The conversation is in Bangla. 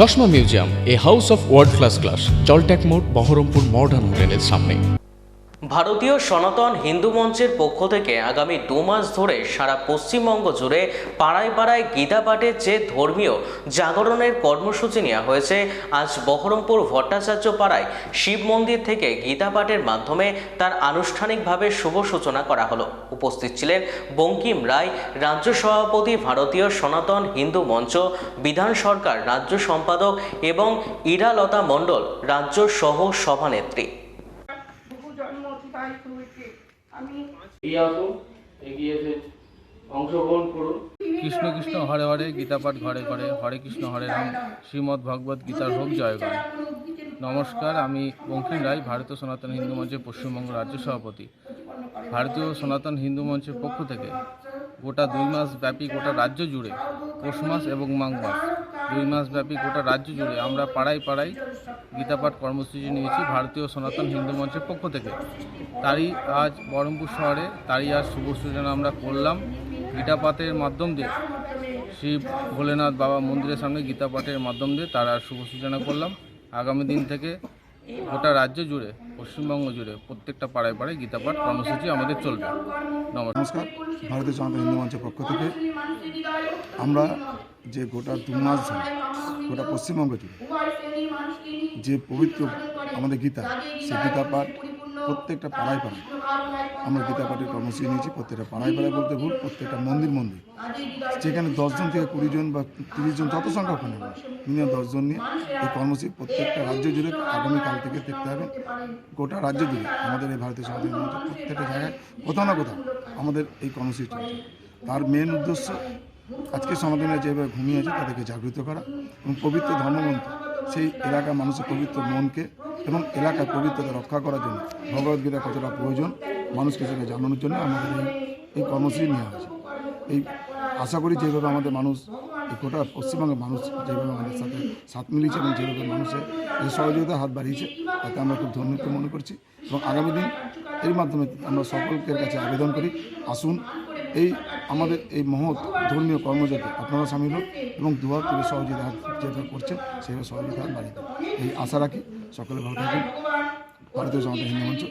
চশমা museum, a house of world class, জলট্যাক মোড়, বহরমপুর মডার্ন হোটেলের সামনে। ভারতীয় সনাতন হিন্দু মঞ্চের পক্ষ থেকে আগামী 2 মাস ধরে সারা পশ্চিমবঙ্গ জুড়ে পাড়ায় পাড়ায় গীতা পাঠের যে ধর্মীয় জাগরণের কর্মসূচি নেওয়া হয়েছে। আজ বহরমপুর ভট্টাচার্য পাড়ায় শিব মন্দির থেকে গীতা পাঠের মাধ্যমে তার আনুষ্ঠানিকভাবে শুভ সূচনা করা হলো। উপস্থিত ছিলেন বঙ্কিম রায়, রাজ্য সভাপতি, ভারতীয় সনাতন হিন্দু মঞ্চ, বিধান সরকার রাজ্য সম্পাদক এবং ইরালতা মণ্ডল রাজ্য সহ সভানেত্রী। অংশগ্রহণ করুন। কৃষ্ণ কৃষ্ণ হরে হরে, গীতাপাঠ ঘরে ঘরে, হরে কৃষ্ণ হরে রাম, শ্রীমদ্ ভগবত গীতার হোক জয়গান। নমস্কার, আমি বঙ্কিম রায়, ভারতীয় সনাতন হিন্দু মঞ্চের পশ্চিমবঙ্গ রাজ্য সভাপতি। ভারতীয় সনাতন হিন্দু মঞ্চের পক্ষ থেকে গোটা 2 মাস ব্যাপী গোটা রাজ্য জুড়ে, পৌষ মাস এবং মাঘ মাস 2 মাস ব্যাপী গোটা রাজ্য জুড়ে আমরা পাড়ায় পাড়ায় গীতাপাঠ কর্মসূচি নিয়েছি ভারতীয় সনাতন হিন্দু মঞ্চের পক্ষ থেকে। তারই আজ বহরমপুর শহরে আজ শুভ সূচনা আমরা করলাম গীতাপাঠের মাধ্যম দিয়ে। শ্রী ভোলেনাথ বাবা মন্দিরের সামনে গীতাপাঠের মাধ্যম দিয়ে তার আর শুভ সূচনা করলাম। আগামী দিন থেকে গোটা রাজ্য জুড়ে, পশ্চিমবঙ্গ জুড়ে প্রত্যেকটা পাড়ায় পাড়ায় গীতাপাঠ কর্মসূচি আমাদের চলবে। নমস্কার, ভারতীয় সনাতন হিন্দু মঞ্চের পক্ষ থেকে আমরা যে গোটা 2 মাস ধরে গোটা পশ্চিমবঙ্গ জুড়ে যে পবিত্র আমাদের গীতা, সেই গীতা পাঠ প্রত্যেকটা পাড়ায় পাড়ায় আমরা গীতা পাঠের কর্মসূচি নিয়েছি। প্রত্যেকটা পাড়ায় পাড়ায় বলতে ভুল, প্রত্যেকটা মন্দির যেখানে 10 জন থেকে 20 জন বা 30 জন, যত সংখ্যক নেব মিনিমাম 10 জন নিয়ে এই কর্মসূচি প্রত্যেকটা রাজ্য জুড়ে আগামীকাল থেকে দেখতে হবে। গোটা রাজ্য জুড়ে আমাদের এই ভারতীয় সনাতন হিন্দু মঞ্চের প্রত্যেকটা জায়গায় কোথাও না কোথাও আমাদের এই কর্মসূচি চলছে। তার মেন উদ্দেশ্য আজকে সনাতনীরা যেভাবে ঘুমিয়ে আছে তাদেরকে জাগৃত করা এবং পবিত্র ধর্মমন্ত্র সেই এলাকার মানুষের পবিত্র মনকে এবং এলাকার পবিত্রতা রক্ষা করার জন্য ভগবদ্গীতা কতটা প্রয়োজন মানুষকে সেটা জানানোর জন্য আমাদের এই কর্মসূচি নেওয়া হয়েছে। এই আশা করি যেভাবে আমাদের মানুষ, এই গোটা পশ্চিমবঙ্গের মানুষ যেভাবে আমাদের সাথে সাথ মিলিয়েছে এবং যেভাবে মানুষের এই সহযোগিতার হাত বাড়িয়েছে তাতে আমরা খুব ধন্যবাদ মনে করছি। এবং আগামী দিন এর মাধ্যমে আমরা সকলের কাছে আবেদন করি, আসুন এই আমাদের এই মহৎ ধর্মীয় কর্মযাতে আপনারা সামিল হোক এবং দুহাত তুলে সহযোগিতা হাত যেভাবে করছেন সেভাবে সহযোগিতা হাত বাড়িয়ে দেন। এই আশা রাখি। সকলে ভালো থাকুন। ভারতীয় সনাতন হিন্দু মঞ্চ।